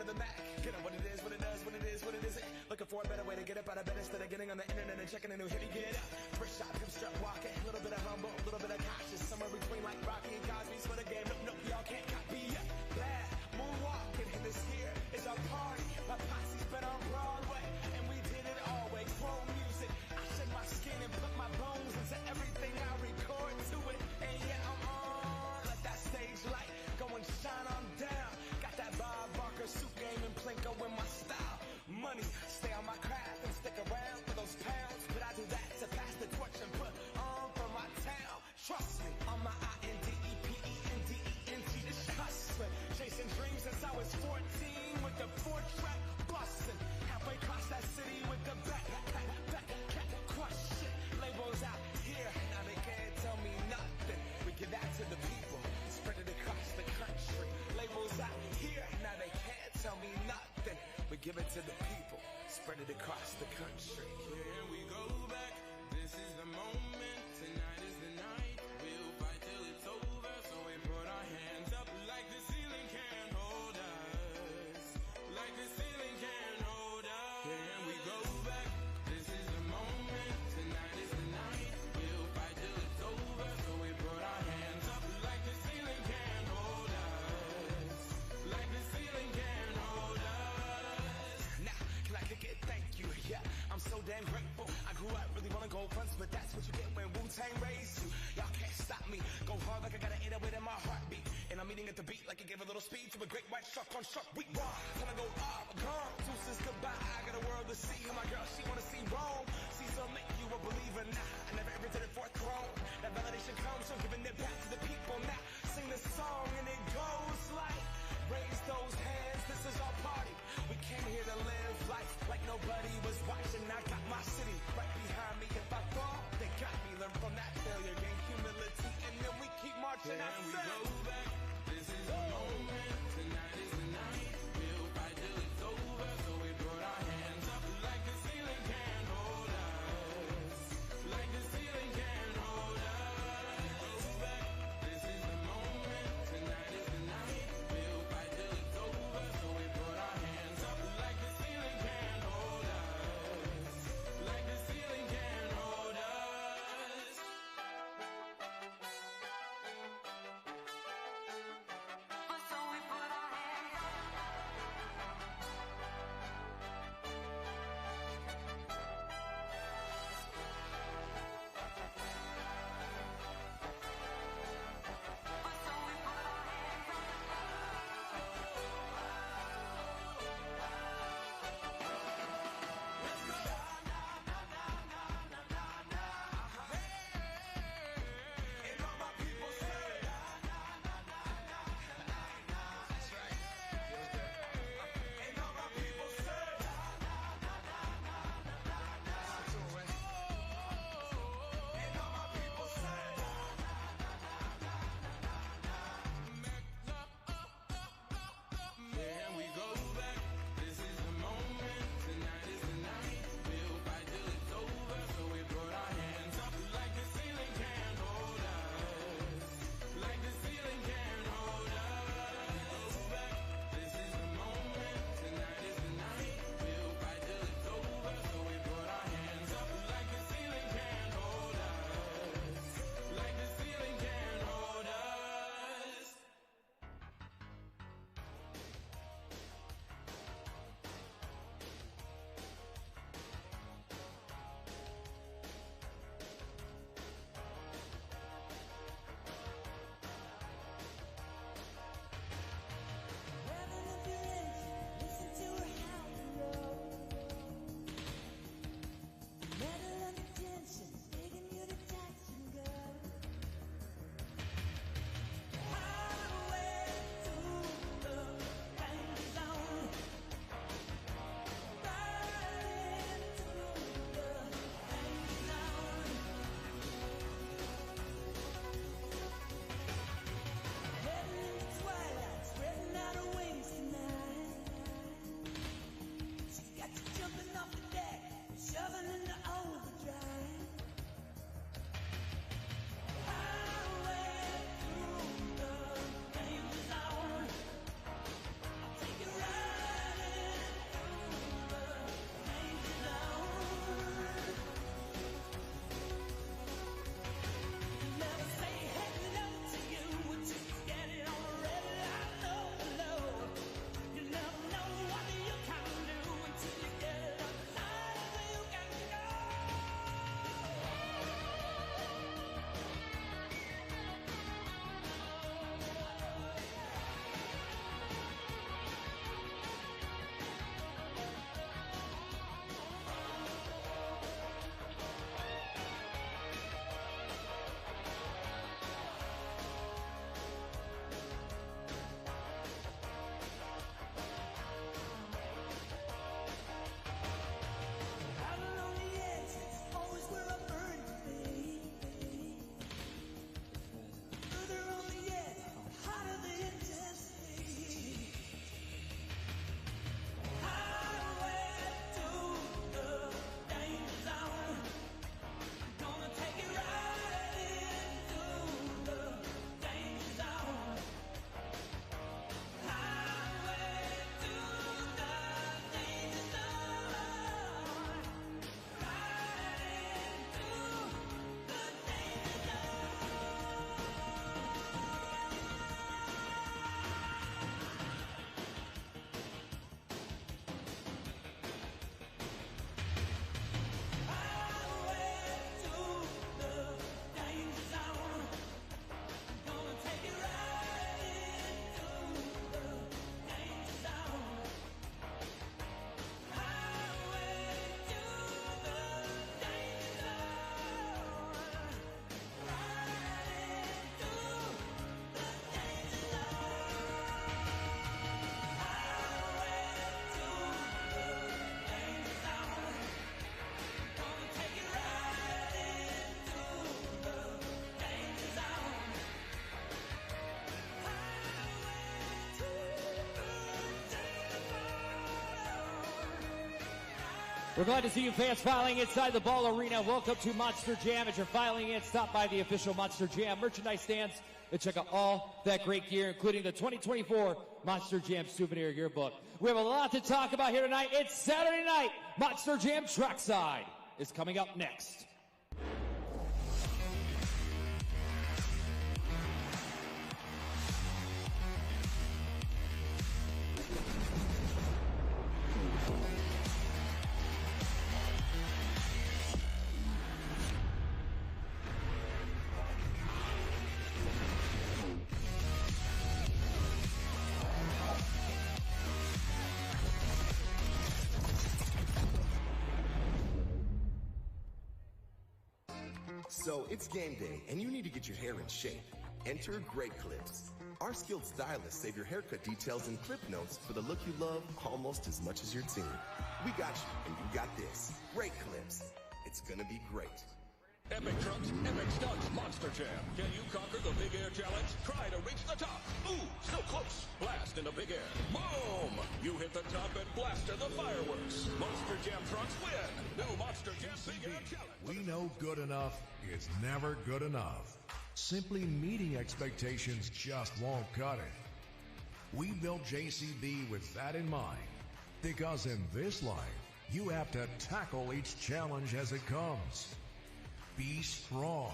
the Mac. Get it what it is, what it does, what it is, what it isn't. Looking for a better way to get up out of bed instead of getting on the internet and checking a new hit. Get up, first shot, hip strut walking. A little bit of humble, a little bit of cautious. Somewhere between like Rocky and Cosby's for the game. Nope, y'all can't copy yet. Bad moonwalking, and this here is our party. My posse's been on Broadway, and we did it always. Pro music, I shed my skin and put my bones into everything I record to it. And yeah, I'm on. Let that stage light go and shine on down. Got that Bob Barker suit game and Plinko in my style. Money, stay on my craft and stick around for those pounds. But I do that to pass the torch and put on for my town. Trust me, on my INDEPENDENT, this hustling. Chasing dreams since I was 14 with the 4-track bustin'. Halfway across that city with the back crush shit. Labels out here, now they can't tell me nothing. We give that to the people, spread it across the country. Labels out here, now they can't tell me nothing. We give it to the people, spread it across the country. Here we go back, this is the moment, tonight is the night. We'll fight till it's over, so we put our hands up like the ceiling can't hold us. Like the ceiling can't hold us. Here we go back, this is the moment, tonight is the night. We'll fight till it's over, so we put our hands up like the ceiling can't hold us. Like the ceiling can't hold us. Now, can I kick it? Thank you, yeah, I'm so damn grateful. I grew up really wanna go fronts, but that's what you get when Wu-Tang raised you. Y'all can't stop me, go hard like I got an 808 in my heartbeat. And I'm eating at the beat like it gave a little speed to a great white shark on shark week. Raw, time to go off, gone, deuces goodbye. I got a world to see, and my girl, she wanna see Rome. Caesar make you a believer, nah, I never ever did it for a throne. That validation comes from giving it back to the people. Now, sing this song and it goes like, raise those hands, this is our party. We came here to live life like nobody was watching. I got my city right behind me. If I fall, they got me. Learn from that failure, gain humility, and then we keep marching. And we go back, this is the moment, tonight is the night. We'll fight till it's over, so we put our hands up like the ceiling can't hold us. Like the ceiling can't hold us. Go back, this is the moment, tonight is the night. We'll fight till it's over, so we put our hands up like the ceiling can't hold us. Like the ceiling can't hold us. We're glad to see you fans filing inside the Ball Arena. Welcome to Monster Jam. As you're filing in, stop by the official Monster Jam merchandise stands and check out all that great gear, including the 2024 Monster Jam Souvenir Yearbook. We have a lot to talk about here tonight. It's Saturday night. Monster Jam Trackside is coming up next. So it's game day, and you need to get your hair in shape. Enter Great Clips. Our skilled stylists save your haircut details and clip notes for the look you love almost as much as your team. We got you, and you got this. Great Clips. It's gonna be great. Epic trucks, epic stunts, Monster Jam. Can you conquer the Big Air Challenge? Try to reach the top. Ooh, still close. Blast in the big air. Boom! You hit the top and blast in the fireworks. Monster Jam trucks win. New Monster Jam Big Air Challenge. We know good enough is never good enough. Simply meeting expectations just won't cut it. We built JCB with that in mind, because in this life, you have to tackle each challenge as it comes. Be strong.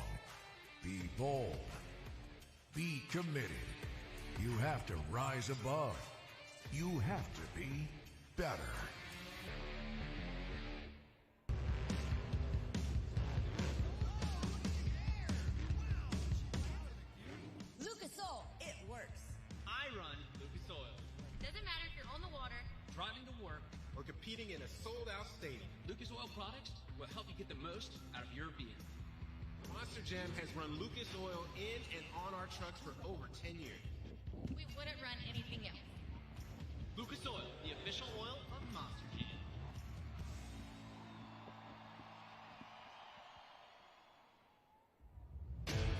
Be bold. Be committed. You have to rise above. You have to be better. Lucas Oil, it works. I run Lucas Oil. It doesn't matter if you're on the water, Driving to work, or competing in a sold-out stadium. Lucas Oil products will help you get the most out of your being. Monster Jam has run Lucas Oil in and on our trucks for over 10 years. we wouldn't run anything else. Lucas Oil, the official oil of Monster Jam.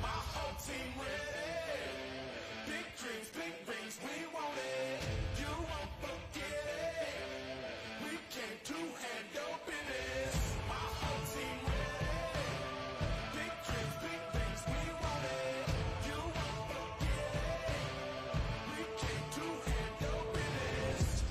My whole team ready. Big dreams, big rings, we want it. You won't forget it. We came to handle business. My whole team ready. Big dreams, big rings, we want it. You won't forget it. We came to handle business.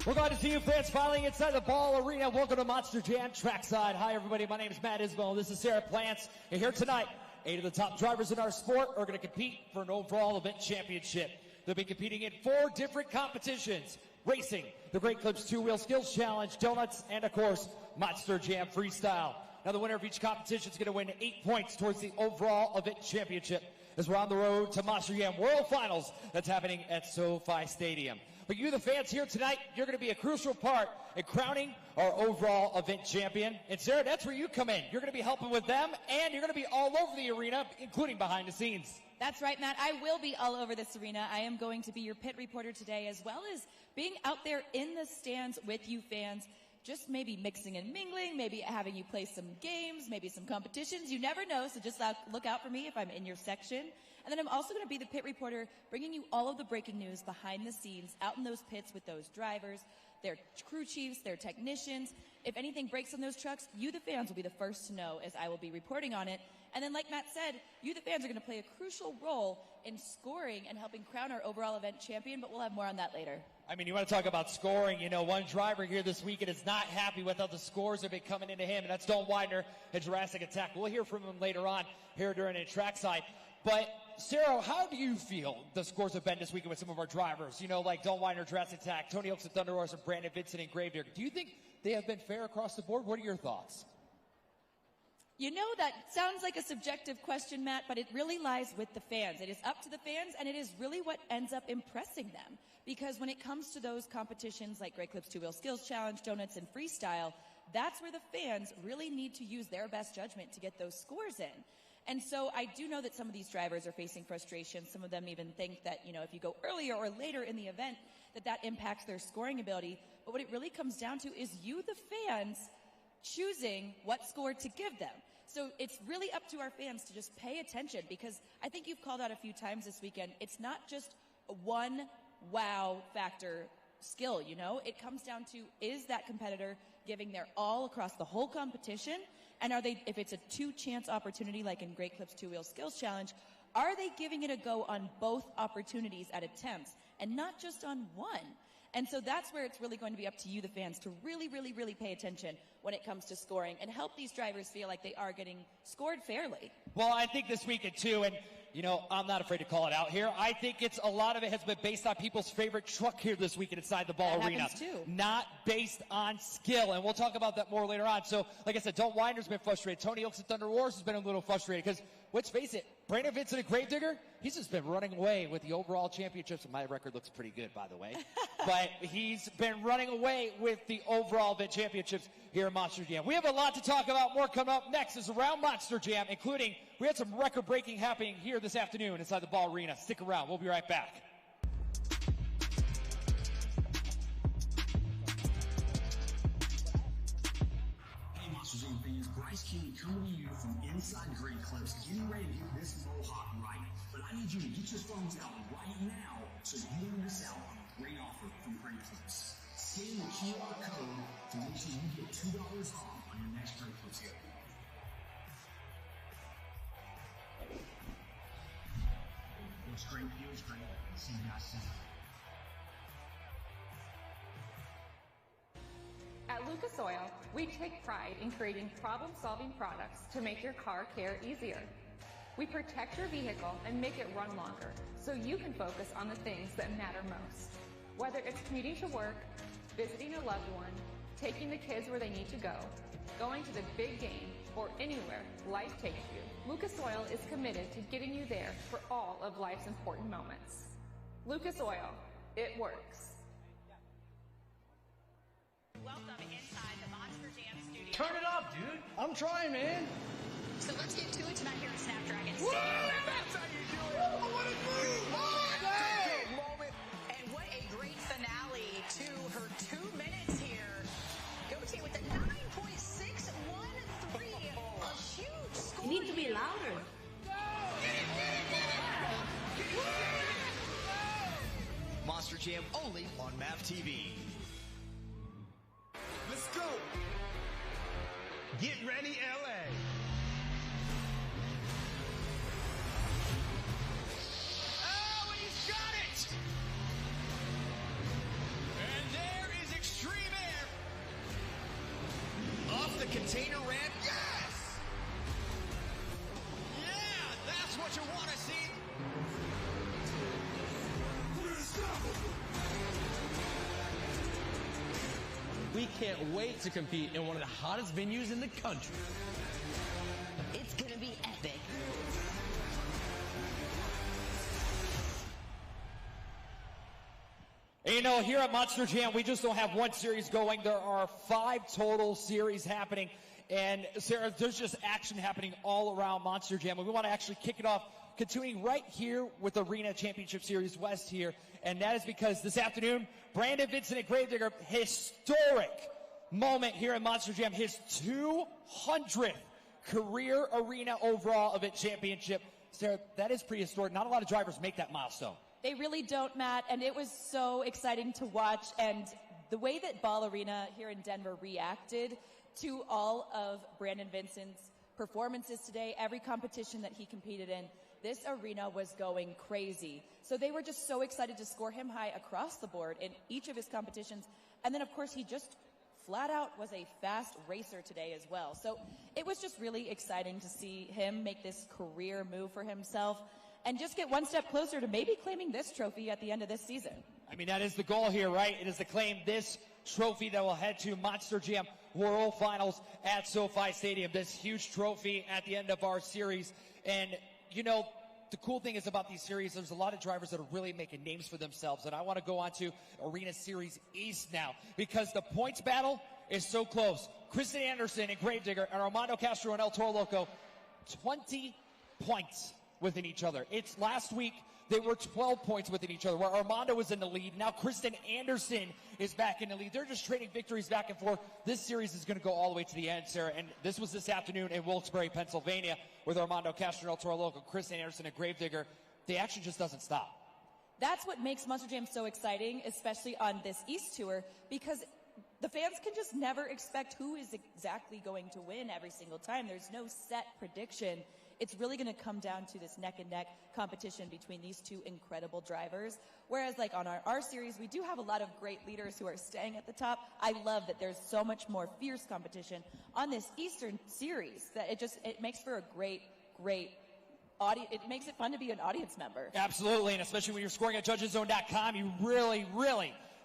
We're glad to see you fans filing inside the Ball Arena. Welcome to Monster Jam Trackside. Hi, everybody. My name is Matt Isbell. This is Sarah Plants. And here tonight, 8 of the top drivers in our sport are going to compete for an overall event championship. They'll be competing in 4 different competitions: racing, the Great Clips 2-Wheel Skills Challenge, donuts, and of course, Monster Jam Freestyle. Now, the winner of each competition is going to win 8 points towards the overall event championship, as we're on the road to Monster Jam World Finals that's happening at SoFi Stadium. But you, the fans here tonight, you're going to be a crucial part in crowning our overall event champion. And Sarah, that's where you come in. You're going to be helping with them, and you're going to be all over the arena, including behind the scenes. That's right, Matt. I will be all over this arena. I am going to be your pit reporter today, as well as being out there in the stands with you fans, just maybe mixing and mingling, maybe having you play some games, maybe some competitions. You never know, so just look out for me if I'm in your section. And then I'm also going to be the pit reporter, bringing you all of the breaking news behind the scenes, out in those pits with those drivers, their crew chiefs, their technicians. If anything breaks on those trucks, you, the fans, will be the first to know, as I will be reporting on it. And then, like Matt said, you, the fans, are going to play a crucial role in scoring and helping crown our overall event champion, but we'll have more on that later. I mean, you want to talk about scoring. You know, one driver here this weekend is not happy with how the scores have been coming into him, and that's Don Widener at Jurassic Attack. We'll hear from him later on here during a trackside. But, Sarah, how do you feel the scores have been this weekend with some of our drivers? You know, like Don Widener, Jurassic Attack, Tony Oaks at Thunder Horse, and Brandon Vinson and Gravedigger. Do you think they have been fair across the board? What are your thoughts? You know, that sounds like a subjective question, Matt, but it really lies with the fans. It is up to the fans, and it is really what ends up impressing them. Because when it comes to those competitions like Great Clips 2-Wheel Skills Challenge, Donuts, and Freestyle, that's where the fans really need to use their best judgment to get those scores in. And so I do know that some of these drivers are facing frustration. Some of them even think that, you know, if you go earlier or later in the event, that impacts their scoring ability. But what it really comes down to is you, the fans, choosing what score to give them. So it's really up to our fans to just pay attention, because I think you've called out a few times this weekend, it's not just a one wow factor skill, you know? It comes down to, is that competitor giving their all across the whole competition? And are they, if it's a 2-chance opportunity like in Great Clips 2-Wheel Skills Challenge, are they giving it a go on both opportunities at attempts and not just on one? And so that's where it's really going to be up to you, the fans, to really, really, really pay attention when it comes to scoring and help these drivers feel like they are getting scored fairly. Well, I think this weekend, too, and, you know, I'm not afraid to call it out here. I think it's a lot of it has been based on people's favorite truck here this weekend inside the ball arena. Happens too. Not based on skill, and we'll talk about that more later on. So, like I said, Don't Winder's been frustrated. Tony Oaks at Thunder Wars has been a little frustrated because, let's face it, Brandon Vinson at Gravedigger, he's just been running away with the overall championships. And my record looks pretty good, by the way. But he's been running away with the overall event championships here at Monster Jam. We have a lot to talk about. More coming up next is around Monster Jam, including we had some record-breaking happening here this afternoon inside the ball arena. Stick around. We'll be right back. Hey, Monster Jam fans. Bryce King coming to you from inside Great Clips, getting ready to get this mohawk right. But I need you to get your phones out right now so you don't miss out on a great offer from Great Clips. Scan the QR code to make sure you get $2 off on your next Great Clips gift. Looks great, feels great. See you guys soon. At Lucas Oil, we take pride in creating problem-solving products to make your car care easier. We protect your vehicle and make it run longer so you can focus on the things that matter most. Whether it's commuting to work, visiting a loved one, taking the kids where they need to go, going to the big game, or anywhere life takes you, Lucas Oil is committed to getting you there for all of life's important moments. Lucas Oil, it works. Welcome inside the Monster Jam studio. Turn it off, dude. I'm trying, man. So let's get to it tonight here at Snapdragon. Woo! That's how you do it. Oh, what a groove! Moment. And what a great finale to her 2 minutes here. Goatee with the 9.613. A huge score. You need to be louder. Monster Jam only on MAV TV. Let's go. Get ready, LA. Oh, and he's got it! And there is Extreme Air. Off the container ramp, yes! Yeah, that's what you want to see. We can't wait to compete in one of the hottest venues in the country. It's gonna be epic. And you know, here at Monster Jam, we just don't have one series going. There are 5 total series happening. And Sarah, there's just action happening all around Monster Jam. And we want to actually kick it off, continuing right here with Arena Championship Series West here. And that is because this afternoon, Brandon Vinson at Gravedigger, historic moment here at Monster Jam, his 200th career Arena overall event championship. Sarah, that is pretty historic. Not a lot of drivers make that milestone. They really don't, Matt, and it was so exciting to watch. And the way that Ball Arena here in Denver reacted to all of Brandon Vinson's performances today, every competition that he competed in, this arena was going crazy. So they were just so excited to score him high across the board in each of his competitions. And then, of course, he just flat out was a fast racer today as well. So it was just really exciting to see him make this career move for himself and just get one step closer to maybe claiming this trophy at the end of this season. I mean, that is the goal here, right? It is to claim this trophy that will head to Monster Jam World Finals at SoFi Stadium. This huge trophy at the end of our series. And, you know, the cool thing is about these series, there's a lot of drivers that are really making names for themselves. And I want to go on to Arena Series East now because the points battle is so close. Kristen Anderson and Gravedigger and Armando Castro and El Toro Loco, 20 points within each other. It's last week they were 12 points within each other, where Armando was in the lead. Now Kristen Anderson is back in the lead. They're just trading victories back and forth. This series is going to go all the way to the end, Sarah. And this was this afternoon in Wilkes-Barre, Pennsylvania, with Armando Castro and El Toro Loco, Kristen Anderson and Gravedigger. The action just doesn't stop. That's what makes Monster Jam so exciting, especially on this East Tour, because the fans can just never expect who is exactly going to win every single time. There's no set prediction. It's really going to come down to this neck-and-neck competition between these two incredible drivers. Whereas, like, on our series, we do have a lot of great leaders who are staying at the top. I love that there's so much more fierce competition on this Eastern series that it makes for a great audience. It makes it fun to be an audience member. Absolutely, and especially when you're scoring at judgeszone.com, you really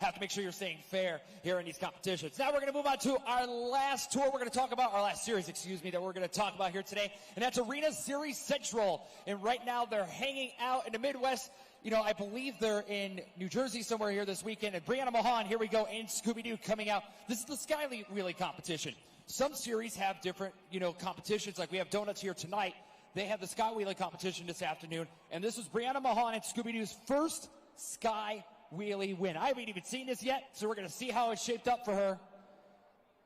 have to make sure you're staying fair here in these competitions. Now we're going to move on to our last tour. We're going to talk about our last series, that we're going to talk about here today, and that's Arena Series Central. And right now they're hanging out in the Midwest. You know, I believe they're in New Jersey somewhere here this weekend. And Brianna Mahan, here we go, in Scooby-Doo coming out. This is the Sky Wheelie competition. Some series have different, competitions. Like we have Donuts here tonight. They have the Sky Wheelie competition this afternoon. And this was Brianna Mahan and Scooby-Doo's first Sky Wheelie win. I haven't even seen this yet, so we're going to see how it's shaped up for her.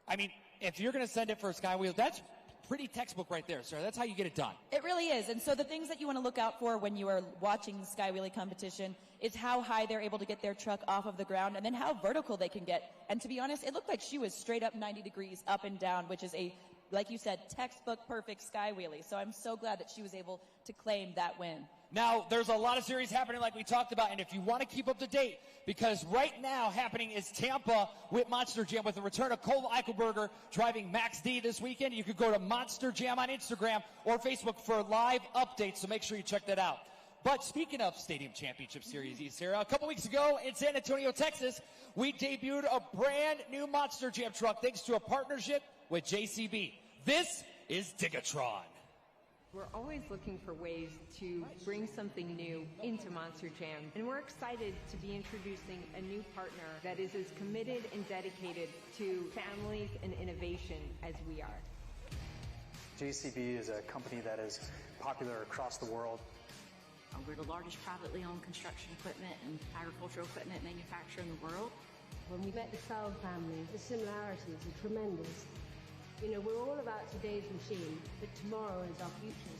I mean, if you're going to send it for a Sky Wheel, that's pretty textbook right there, sir. That's how you get it done. It really is. And so the things that you want to look out for when you are watching the Sky Wheelie competition is how high they're able to get their truck off of the ground and then how vertical they can get. And to be honest, it looked like she was straight up 90 degrees up and down, which is a, like you said, textbook perfect Sky Wheelie. So I'm so glad that she was able to claim that win. Now, there's a lot of series happening like we talked about, and if you want to keep up to date, because right now happening is Tampa with Monster Jam with the return of Cole Eichelberger driving Max D this weekend. You could go to Monster Jam on Instagram or Facebook for live updates, so make sure you check that out. But speaking of Stadium Championship Series, Sarah, a couple weeks ago in San Antonio, Texas, we debuted a brand new Monster Jam truck thanks to a partnership with JCB. This is Digatron. We're always looking for ways to bring something new into Monster Jam, and we're excited to be introducing a new partner that is as committed and dedicated to families and innovation as we are. JCB is a company that is popular across the world. We're the largest privately owned construction equipment and agricultural equipment manufacturer in the world. When we met the Sal family, the similarities are tremendous. We're all about today's machine, but tomorrow is our future.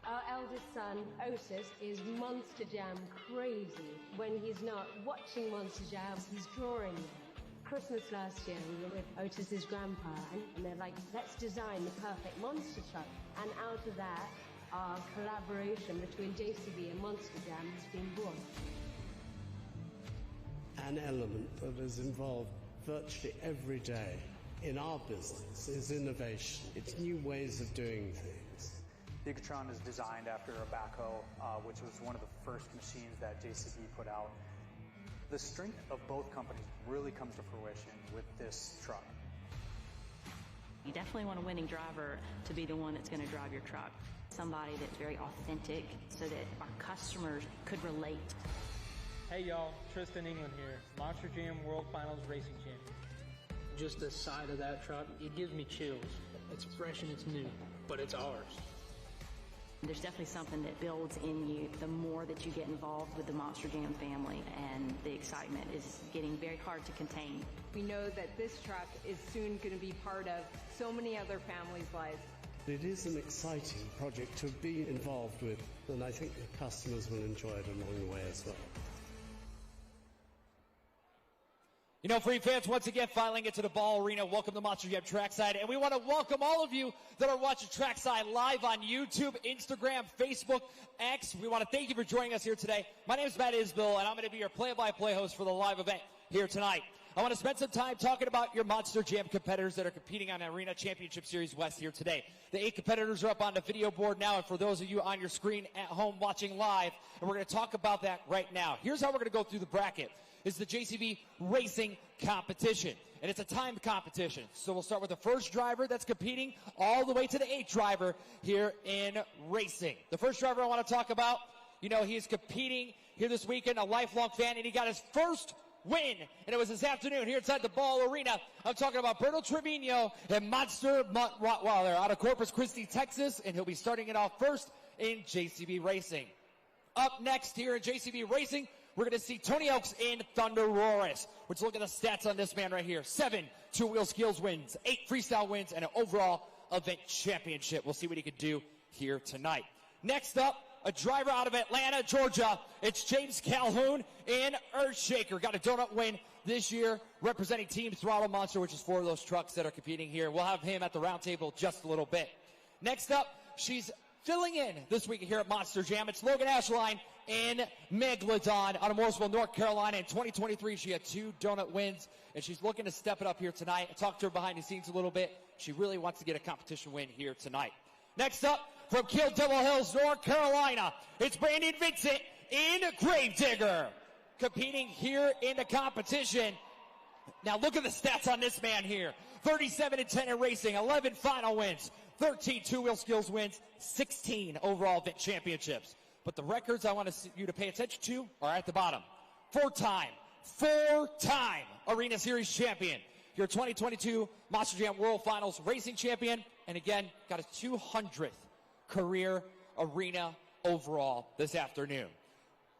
Our eldest son, Otis, is Monster Jam crazy. When he's not watching Monster Jam, he's drawing them. Christmas last year, we were with Otis's grandpa, and they're like, let's design the perfect monster truck. And out of that, our collaboration between JCB and Monster Jam has been born. An element that is involved virtually every day in our business is innovation. It's new ways of doing things. Digatron is designed after a backhoe, which was one of the first machines that JCB put out. The strength of both companies really comes to fruition with this truck. You definitely want a winning driver to be the one that's going to drive your truck. Somebody that's very authentic so that our customers could relate. Hey y'all, Tristan England here, Monster Jam World Finals Racing Champion. Just the side of that truck, it gives me chills. It's fresh and it's new, but it's ours. There's definitely something that builds in you the more that you get involved with the Monster Jam family, and the excitement is getting very hard to contain. We know that this truck is soon going to be part of so many other families' lives. It is an exciting project to be involved with, and I think the customers will enjoy it along the way as well. Free fans, once again, filing into the Ball Arena. Welcome to Monster Jam Trackside. And we want to welcome all of you that are watching Trackside live on YouTube, Instagram, Facebook, X. We want to thank you for joining us here today. My name is Matt Isbell, and I'm going to be your play-by-play host for the live event here tonight. I want to spend some time talking about your Monster Jam competitors that are competing on Arena Championship Series West here today. The 8 competitors are up on the video board now, and for those of you on your screen at home watching live, and we're going to talk about that right now. Here's how we're going to go through the bracket. It's the JCB Racing Competition, and it's a timed competition. So we'll start with the first driver that's competing all the way to the 8th driver here in racing. The first driver I want to talk about, he is competing here this weekend, a lifelong fan, and he got his first win, and it was this afternoon here inside the Ball Arena. I'm talking about Berto Trevino and Monster Rottweiler out of Corpus Christi, Texas, and he'll be starting it off first in JCB Racing. Up next here in JCB Racing, we're going to see Tony Oaks in Thunder Roaris. Let's look at the stats on this man right here. 7 two-wheel skills wins, 8 freestyle wins, and an overall event championship. We'll see what he could do here tonight. Next up, a driver out of Atlanta, Georgia. It's James Calhoun in Earthshaker. Got a donut win this year, representing Team Throttle Monster, which is 4 of those trucks that are competing here. We'll have him at the roundtable just a little bit. Next up, she's filling in this week here at Monster Jam. It's Logan Ashline in Megalodon out of Mooresville, North Carolina. In 2023, she had 2 donut wins, and she's looking to step it up here tonight. I talked to her behind the scenes a little bit. She really wants to get a competition win here tonight. Next up, from Kill Devil Hills, North Carolina, it's Brandon Vinson in Gravedigger, competing here in the competition. Now look at the stats on this man here. 37-10 in racing, 11 final wins, 13 two-wheel skills wins, 16 overall event championships. But the records I want you to pay attention to are at the bottom. 4-time Arena Series champion. Your 2022 Monster Jam World Finals racing champion. And again, got his 200th career arena overall this afternoon.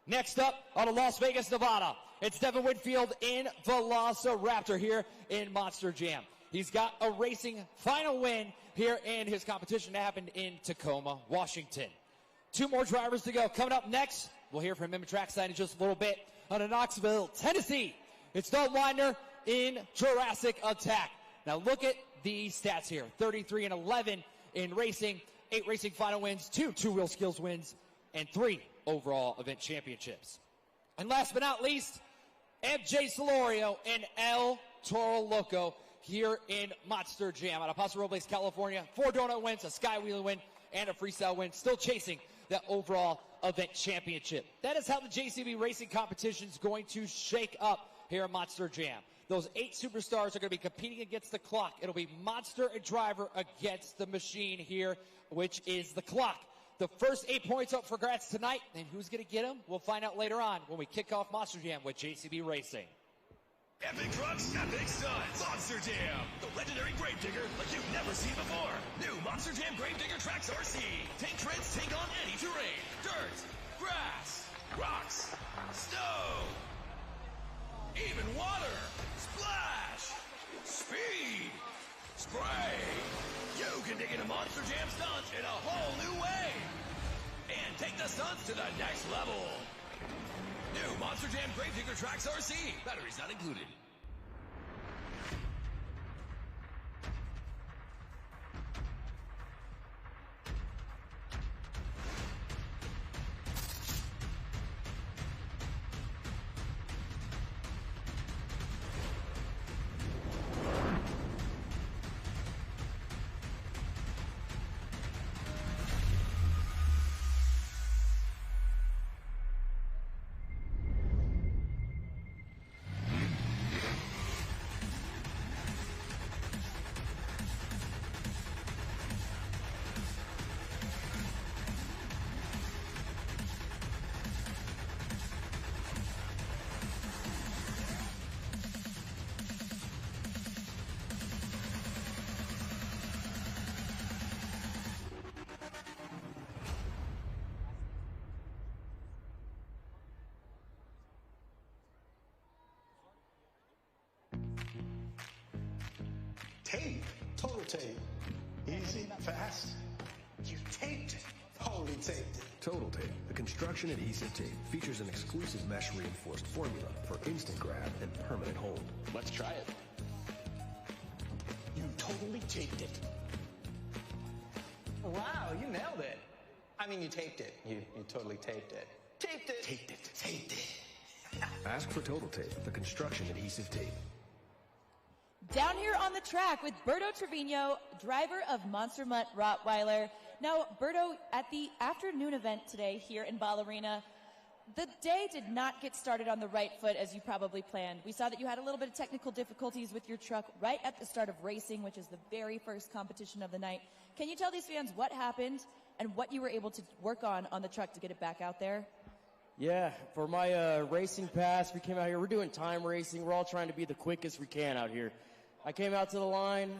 Next up, out of Las Vegas, Nevada, it's Devin Whitfield in Velociraptor here in Monster Jam. He's got a racing final win here in his competition that happened in Tacoma, Washington. 2 more drivers to go. Coming up next, we'll hear from him at Trackside in just a little bit. Out of Knoxville, Tennessee, it's Dalton Winder in Jurassic Attack. Now look at the stats here. 33-11 in racing, 8 racing final wins, 2 two-wheel skills wins, and 3 overall event championships. And last but not least, MJ Solorio and El Toro Loco here in Monster Jam out of Paso Robles, California. 4 donut wins, a skywheeler win, and a freestyle win. Still chasing that overall event championship. That is how the JCB racing competition is going to shake up here at Monster Jam. Those 8 superstars are going to be competing against the clock. It'll be monster and driver against the machine here, which is the clock. The first 8 points up for grabs tonight, and who's going to get them? We'll find out later on when we kick off Monster Jam with JCB Racing. Epic trucks, epic stunts. Monster Jam, the legendary Gravedigger like you've never seen before. New Monster Jam Gravedigger Tracks RC. Tank treads take on any terrain. Dirt, grass, rocks, snow, even water. Splash, speed, spray. You can dig into Monster Jam stunts in a whole new way. And take the stunts to the next level. New Monster Jam Gravedigger Tracks RC. Batteries not included. Tape, total tape. Easy, fast. You taped it. Totally taped it. Total Tape, the construction adhesive tape, features an exclusive mesh reinforced formula for instant grab and permanent hold. Let's try it. You totally taped it. Wow, you nailed it. I mean, you taped it. You totally taped it. Taped it. Taped it. Taped it. Ask for Total Tape, the construction adhesive tape. Down here on the track with Berto Trevino, driver of Monster Mutt Rottweiler. Now, Berto, at the afternoon event today here in Ball Arena, the day did not get started on the right foot as you probably planned. We saw that you had a little bit of technical difficulties with your truck right at the start of racing, which is the very first competition of the night. Can you tell these fans what happened and what you were able to work on the truck to get it back out there? Yeah, for my racing pass, we came out here. We're doing time racing. We're all trying to be the quickest we can out here. I came out to the line.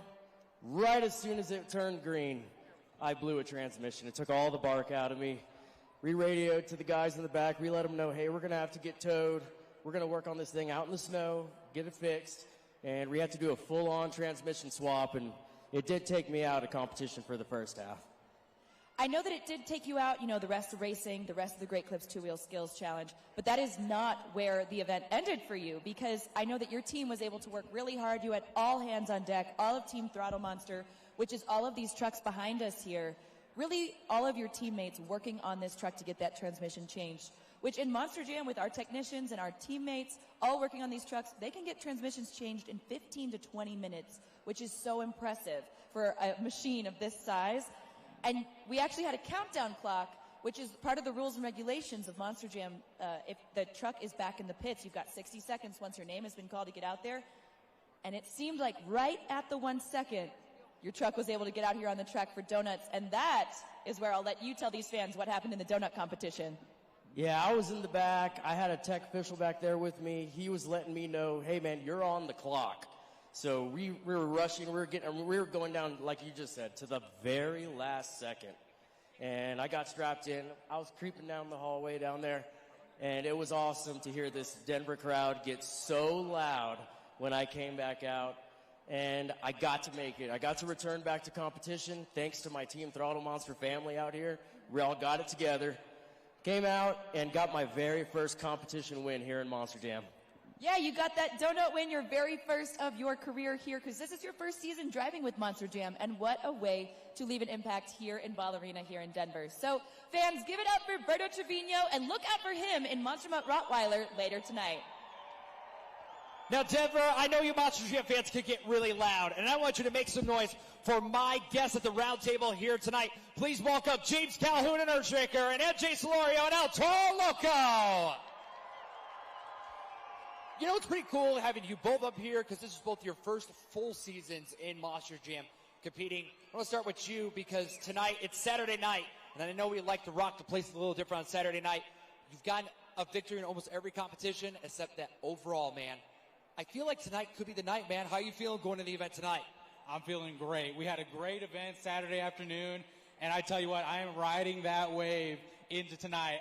Right as soon as it turned green, I blew a transmission. It took all the bark out of me. Re-radioed to the guys in the back. We let them know, hey, we're going to have to get towed. We're going to work on this thing out in the snow, get it fixed. And we had to do a full-on transmission swap, and it did take me out of competition for the first half. I know that it did take you out, the rest of racing, the rest of the Great Clips Two-Wheel Skills Challenge, but that is not where the event ended for you, because I know that your team was able to work really hard. You had all hands on deck, all of Team Throttle Monster, which is all of these trucks behind us here. Really, all of your teammates working on this truck to get that transmission changed, which in Monster Jam, with our technicians and our teammates all working on these trucks, they can get transmissions changed in 15 to 20 minutes, which is so impressive for a machine of this size. And we actually had a countdown clock, which is part of the rules and regulations of Monster Jam. If the truck is back in the pits, you've got 60 seconds once your name has been called to get out there. And it seemed like right at the 1 second, your truck was able to get out here on the track for donuts. And that is where I'll let you tell these fans what happened in the donut competition. Yeah, I was in the back. I had a tech official back there with me. He was letting me know, hey, man, you're on the clock. So we were rushing. We were going down, like you just said, to the very last second. And I got strapped in. I was creeping down the hallway down there. And it was awesome to hear this Denver crowd get so loud when I came back out. And I got to make it. I got to return back to competition thanks to my Team Throttle Monster family out here. We all got it together. Came out and got my very first competition win here in Monster Jam. Yeah, you got that donut win, your very first of your career here, because this is your first season driving with Monster Jam, and what a way to leave an impact here in Ball Arena here in Denver. So, fans, give it up for Berto Trevino, and look out for him in Monster Mutt Rottweiler later tonight. Now, Denver, I know you Monster Jam fans can get really loud, and I want you to make some noise for my guests at the round table here tonight. Please welcome James Calhoun and Earthshaker, and MJ Solorio and El Toro Loco. You know, it's pretty cool having you both up here because this is both your first full seasons in Monster Jam competing. I want to start with you because tonight it's Saturday night, and I know we like to rock the place a little different on Saturday night. You've gotten a victory in almost every competition except that overall, man. I feel like tonight could be the night, man. How are you feeling going to the event tonight? I'm feeling great. We had a great event Saturday afternoon, and I tell you what, I am riding that wave into tonight.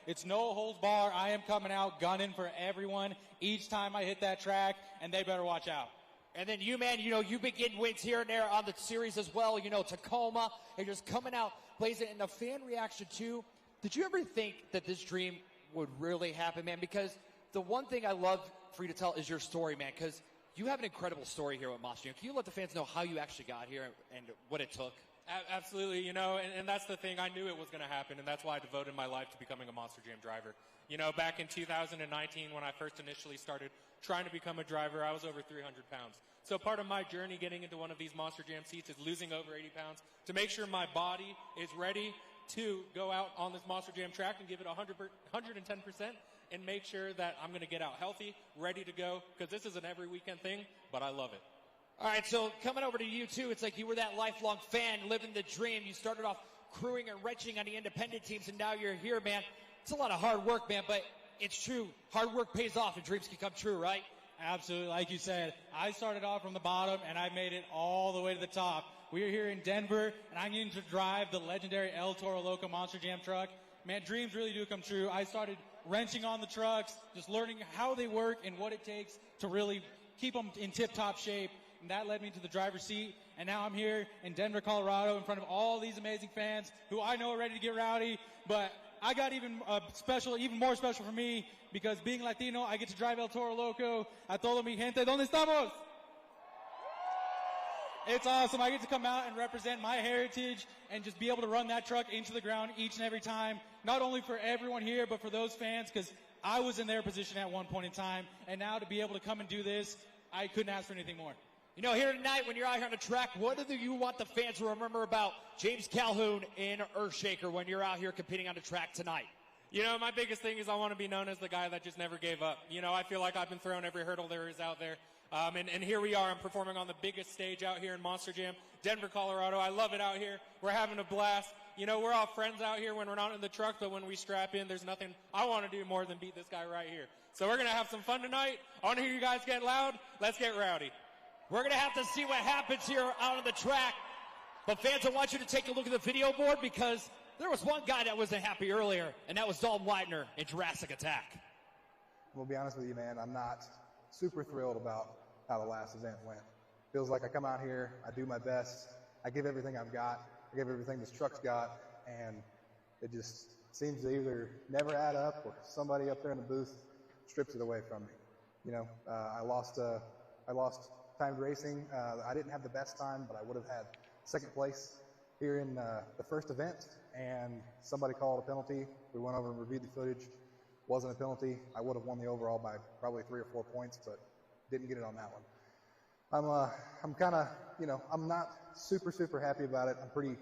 It's no holds bar. I am coming out gunning for everyone each time I hit that track, and they better watch out. And then you, man, you've been getting wins here and there on the series as well, Tacoma, and just coming out, blazing, and the fan reaction too. Did you ever think that this dream would really happen, man? Because the one thing I love for you to tell is your story, man, because you have an incredible story here with Monster Jam. Can you let the fans know how you actually got here and what it took? Absolutely, and that's the thing. I knew it was going to happen, and that's why I devoted my life to becoming a Monster Jam driver. Back in 2019, when I first initially started trying to become a driver, I was over 300 pounds. So part of my journey getting into one of these Monster Jam seats is losing over 80 pounds to make sure my body is ready to go out on this Monster Jam track and give it 110% and make sure that I'm going to get out healthy, ready to go, because this is an every weekend thing, but I love it. All right, so coming over to you, too, it's like you were that lifelong fan, living the dream. You started off crewing and wrenching on the independent teams, and now you're here, man. It's a lot of hard work, man, but it's true. Hard work pays off, and dreams can come true, right? Absolutely. Like you said, I started off from the bottom, and I made it all the way to the top. We are here in Denver, and I'm getting to drive the legendary El Toro Loco Monster Jam truck. Man, dreams really do come true. I started wrenching on the trucks, just learning how they work and what it takes to really keep them in tip-top shape. And that led me to the driver's seat. And now I'm here in Denver, Colorado, in front of all these amazing fans who I know are ready to get rowdy. But I got even more special for me, because being Latino, I get to drive El Toro Loco. A todo mi gente, ¿dónde estamos? It's awesome. I get to come out and represent my heritage and just be able to run that truck into the ground each and every time. Not only for everyone here, but for those fans, because I was in their position at one point in time. And now to be able to come and do this, I couldn't ask for anything more. Here tonight, when you're out here on the track, what do you want the fans to remember about James Calhoun in Earthshaker when you're out here competing on the track tonight? My biggest thing is I want to be known as the guy that just never gave up. I feel like I've been thrown every hurdle there is out there. And here we are. I'm performing on the biggest stage out here in Monster Jam, Denver, Colorado. I love it out here. We're having a blast. We're all friends out here when we're not in the truck, but when we strap in, there's nothing I want to do more than beat this guy right here. So we're going to have some fun tonight. I want to hear you guys get loud. Let's get rowdy. We're going to have to see what happens here out on the track. But fans, I want you to take a look at the video board, because there was one guy that wasn't happy earlier, and that was Dalton Widener in Jurassic Attack. We'll be honest with you, man. I'm not super thrilled about how the last event went. Feels like I come out here, I do my best, I give everything I've got, I give everything this truck's got, and it just seems to either never add up or somebody up there in the booth strips it away from me. You know, I lost timed racing. I didn't have the best time, but I would have had second place here in the first event, and somebody called a penalty. We went over and reviewed the footage. Wasn't a penalty. I would have won the overall by probably 3 or 4 points, but didn't get it on that one. I'm kind of, you know, I'm not super happy about it. I'm pretty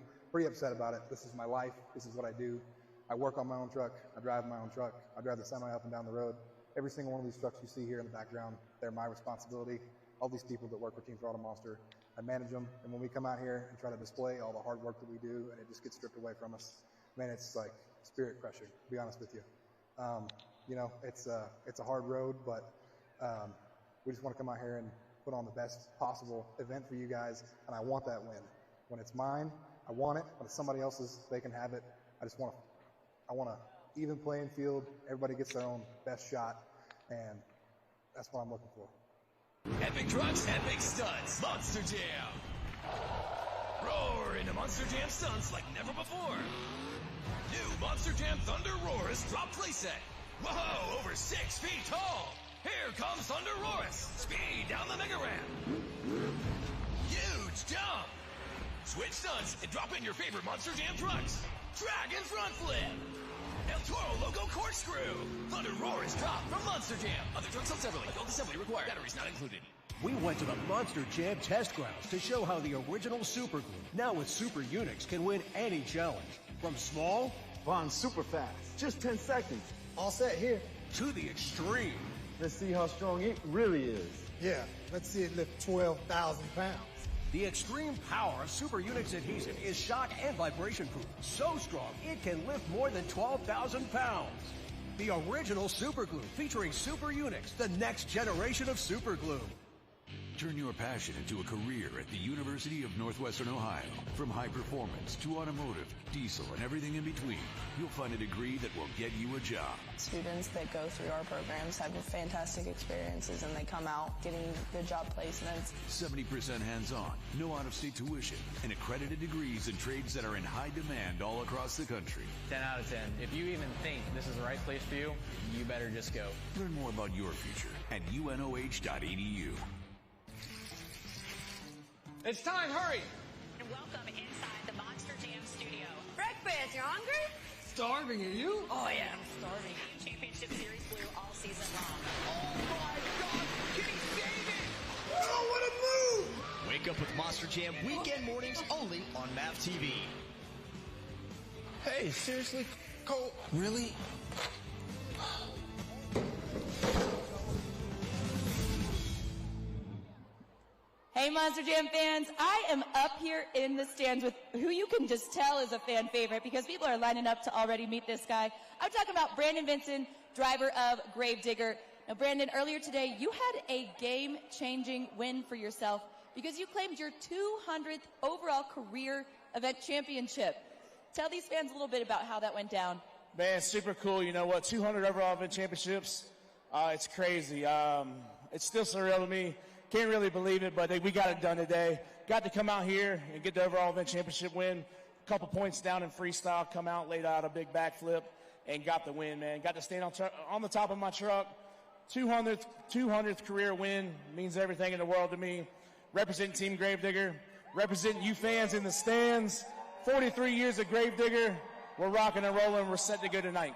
upset about it. This is my life. This is what I do. I work on my own truck. I drive my own truck. I drive the semi up and down the road. Every single one of these trucks you see here in the background, they're my responsibility. All these people that work for Team Throttle Monster, I manage them. And when we come out here and try to display all the hard work that we do, and it just gets stripped away from us, man, it's like spirit crushing, to be honest with you. You know, it's a hard road, but we just want to come out here and put on the best possible event for you guys, and I want that win. When it's mine, I want it. When it's somebody else's, they can have it. I want an even playing field. Everybody gets their own best shot, and that's what I'm looking for. Epic trucks, epic stunts, Monster Jam. Roar into Monster Jam stunts like never before. New Monster Jam Thunder Roarus drop playset. Whoa, over 6 feet tall. Here comes Thunder Roarus. Speed down the mega ramp. Huge jump. Switch stunts and drop in your favorite Monster Jam trucks. Dragon front flip. El Toro Loco corkscrew. Thunder Roarus drop from Monster Jam. Other trucks sold separately. Adult assembly required. Batteries not included. We went to the Monster Jam test grounds to show how the original Super Glue, now with Super Unix, can win any challenge. From small, Bond's super fast. Just 10 seconds. All set here. To the extreme. Let's see how strong it really is. Yeah, let's see it lift 12,000 pounds. The extreme power of Super Unix adhesive is shock and vibration proof. So strong, it can lift more than 12,000 pounds. The original Super Glue, featuring Super Unix, the next generation of Super Glue. Turn your passion into a career at the University of Northwestern Ohio. From high performance to automotive, diesel, and everything in between, you'll find a degree that will get you a job. Students that go through our programs have fantastic experiences, and they come out getting good job placements. 70% hands-on, no out-of-state tuition, and accredited degrees in trades that are in high demand all across the country. 10 out of 10. If you even think this is the right place for you, you better just go. Learn more about your future at unoh.edu. It's time, hurry! And welcome inside the Monster Jam studio. Breakfast, you hungry? Starving, are you? Oh yeah, I'm starving. Championship Series Blue all season long. Oh my God! Can he save it? Oh, what a move! Wake up with Monster Jam weekend mornings only on MAV TV. Hey, seriously, Cole? Really? Hey, Monster Jam fans, I am up here in the stands with who you can just tell is a fan favorite because people are lining up to already meet this guy. I'm talking about Brandon Vinson, driver of Gravedigger. Now, Brandon, earlier today, you had a game-changing win for yourself because you claimed your 200th overall career event championship. Tell these fans a little bit about how that went down. Man, super cool. You know what? 200 overall event championships. It's crazy. It's still surreal to me. Can't really believe it, but we got it done today. Got to come out here and get the overall event championship win. A couple points down in freestyle, come out, laid out a big backflip, and got the win, man. Got to stand on the top of my truck. 200th career win means everything in the world to me. Representing Team Gravedigger, representing you fans in the stands. 43 years of Gravedigger. We're rocking and rolling. We're set to go tonight.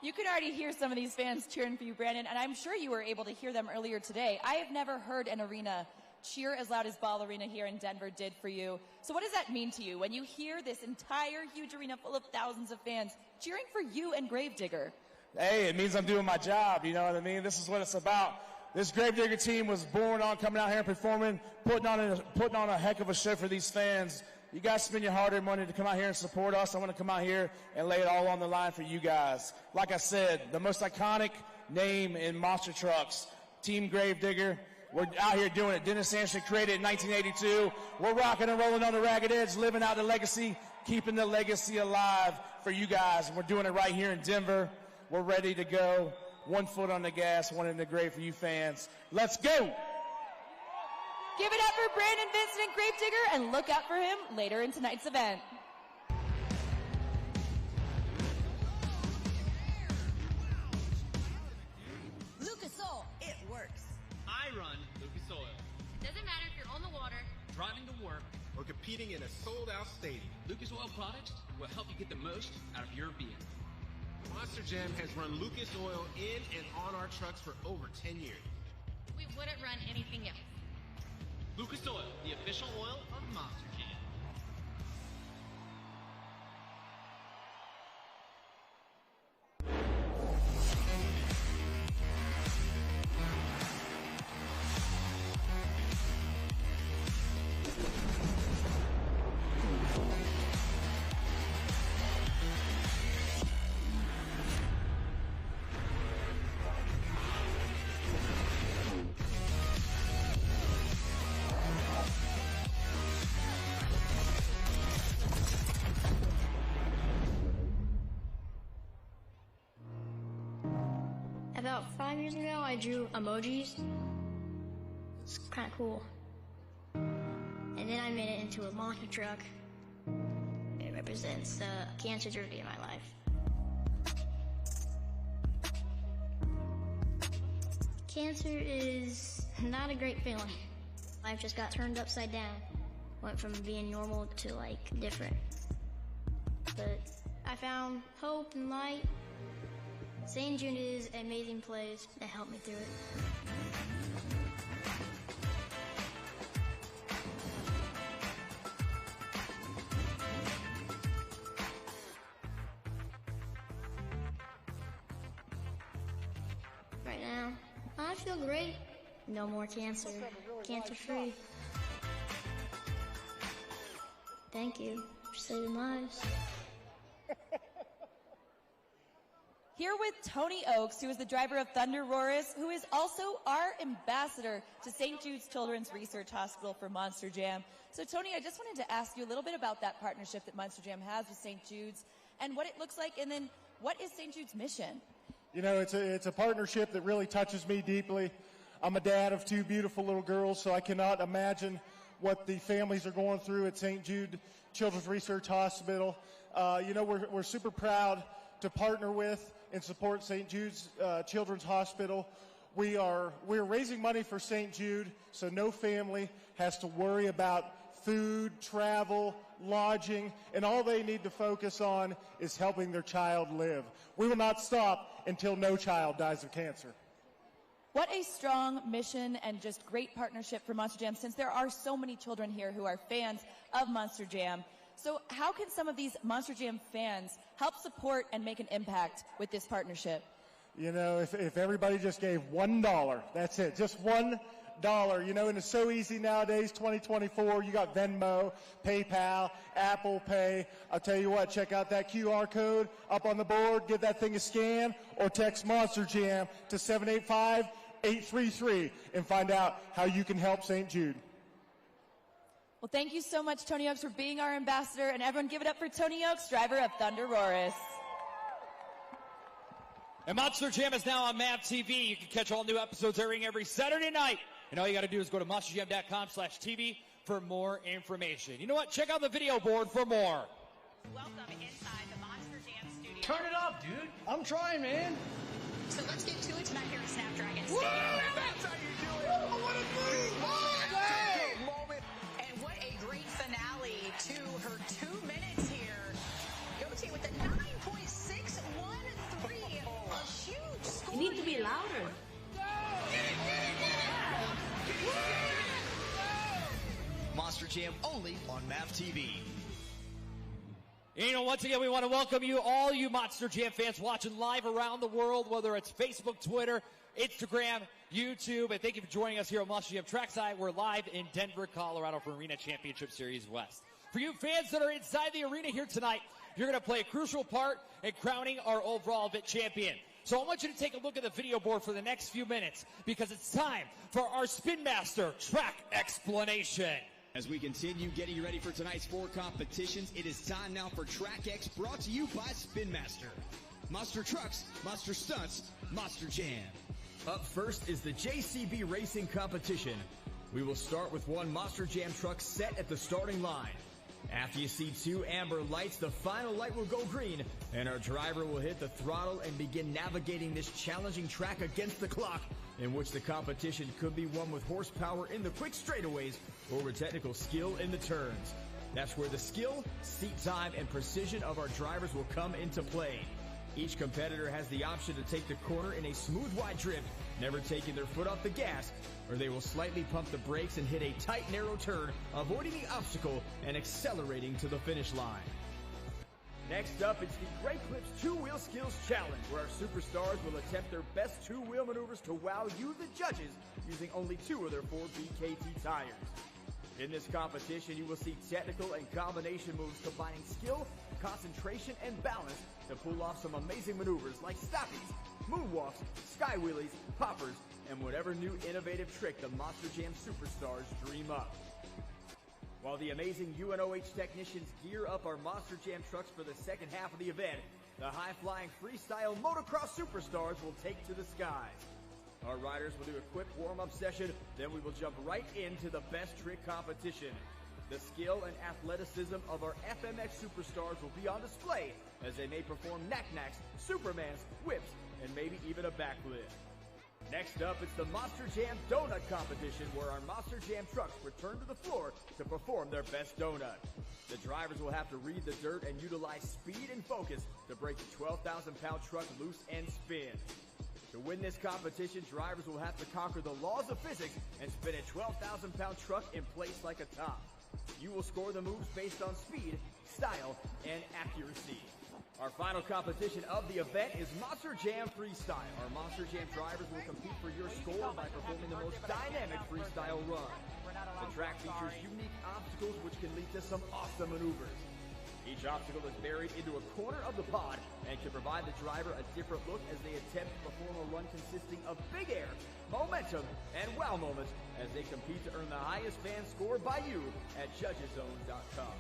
You can already hear some of these fans cheering for you, Brandon, and I'm sure you were able to hear them earlier today. I have never heard an arena cheer as loud as Ball Arena here in Denver did for you. So what does that mean to you when you hear this entire huge arena full of thousands of fans cheering for you and Gravedigger? Hey, it means I'm doing my job, you know what I mean? This is what it's about. This Gravedigger team was born on coming out here and performing, putting on a heck of a show for these fans. You guys spend your hard-earned money to come out here and support us. I want to come out here and lay it all on the line for you guys. Like I said, the most iconic name in monster trucks, Team Gravedigger. We're out here doing it. Dennis Anderson created it in 1982. We're rocking and rolling on the ragged edge, living out the legacy, keeping the legacy alive for you guys. We're doing it right here in Denver. We're ready to go. 1 foot on the gas, 1 in the grave for you fans. Let's go! Give it up for Brandon Vinson and Gravedigger, and look out for him later in tonight's event. competing in a sold-out stadium. Lucas Oil products will help you get the most out of your vehicle. Monster Jam has run Lucas Oil in and on our trucks for over 10 years. We wouldn't run anything else. Lucas Oil, the official oil of Monster Jam. About 5 years ago, I drew emojis. It's kind of cool. And then I made it into a monster truck. It represents the cancer journey in my life. Cancer is not a great feeling. Life just got turned upside down. Went from being normal to, like, different. But I found hope and light. St. Jude is an amazing place that helped me through it. Right now, I feel great. No more cancer. Cancer-free. Thank you for saving lives. Here with Tony Oakes, who is the driver of Thunder Roarus, who is also our ambassador to St. Jude's Children's Research Hospital for Monster Jam. So, Tony, I just wanted to ask you a little bit about that partnership that Monster Jam has with St. Jude's and what it looks like, and then what is St. Jude's mission? You know, it's a partnership that really touches me deeply. I'm a dad of two beautiful little girls, so I cannot imagine what the families are going through at St. Jude Children's Research Hospital. You know, we're super proud to partner with and support St. Jude's Children's Hospital. We're raising money for St. Jude, so no family has to worry about food, travel, lodging, and all they need to focus on is helping their child live. We will not stop until no child dies of cancer. What a strong mission and just great partnership for Monster Jam, since there are so many children here who are fans of Monster Jam. So how can some of these Monster Jam fans help support and make an impact with this partnership? You know, if everybody just gave $1, that's it, just $1. You know, and it's so easy nowadays, 2024, you got Venmo, PayPal, Apple Pay. I'll tell you what, check out that QR code up on the board, give that thing a scan, or text Monster Jam to 785-833 and find out how you can help St. Jude. Well, thank you so much, Tony Oakes, for being our ambassador, and everyone give it up for Tony Oakes, driver of Thunder Roarus. And Monster Jam is now on MAV TV. You can catch all new episodes airing every Saturday night. And all you got to do is go to monsterjam.com/TV for more information. You know what? Check out the video board for more. Welcome inside the Monster Jam studio. Turn it up, dude. I'm trying, man. So let's get to it tonight here at Snapdragon Whoa! Stadium. That's how you do it. Oh, what a move! Moment. And what a great finale to her 2 minutes here. Goatee with the 9.613. A huge score. You need to be louder. Monster Jam only on MAV TV. And, you know, once again, we want to welcome you, all you Monster Jam fans watching live around the world, whether it's Facebook, Twitter, Instagram, YouTube. And thank you for joining us here on Monster Jam Trackside. We're live in Denver, Colorado for Arena Championship Series West. For you fans that are inside the arena here tonight, you're going to play a crucial part in crowning our overall event champion. So I want you to take a look at the video board for the next few minutes, because it's time for our Spin Master track explanation. As we continue getting ready for tonight's 4 competitions, it is time now for Track X, brought to you by Spin Master. Monster Trucks, Monster Stunts, Monster Jam. Up first is the JCB Racing competition. We will start with one Monster Jam truck set at the starting line. After you see 2 amber lights, the final light will go green, and our driver will hit the throttle and begin navigating this challenging track against the clock, in which the competition could be won with horsepower in the quick straightaways or with technical skill in the turns. That's where the skill, seat time, and precision of our drivers will come into play. Each competitor has the option to take the corner in a smooth wide drift, never taking their foot off the gas, or they will slightly pump the brakes and hit a tight, narrow turn, avoiding the obstacle and accelerating to the finish line. Next up, it's the Great Clips Two-Wheel Skills Challenge, where our superstars will attempt their best two-wheel maneuvers to wow you, the judges, using only 2 of their 4 BKT tires. In this competition, you will see technical and combination moves combining skill, concentration, and balance to pull off some amazing maneuvers like stoppies, moonwalks, sky wheelies, poppers, and whatever new innovative trick the Monster Jam superstars dream up. While the amazing UNOH technicians gear up our Monster Jam trucks for the second half of the event, the high-flying freestyle motocross superstars will take to the skies. Our riders will do a quick warm-up session, then we will jump right into the best trick competition. The skill and athleticism of our FMX superstars will be on display as they may perform knack-knacks, supermans, whips, and maybe even a backflip. Next up, it's the Monster Jam Donut Competition, where our Monster Jam trucks return to the floor to perform their best donut. The drivers will have to read the dirt and utilize speed and focus to break the 12,000-pound truck loose and spin. To win this competition, drivers will have to conquer the laws of physics and spin a 12,000-pound truck in place like a top. You will score the moves based on speed, style, and accuracy. Our final competition of the event is Monster Jam Freestyle. Our Monster Jam drivers will compete for your score by performing the most dynamic freestyle run. The track features unique obstacles which can lead to some awesome maneuvers. Each obstacle is buried into a corner of the pod and can provide the driver a different look as they attempt to perform a run consisting of big air, momentum, and wow moments as they compete to earn the highest fan score by you at judgeszone.com.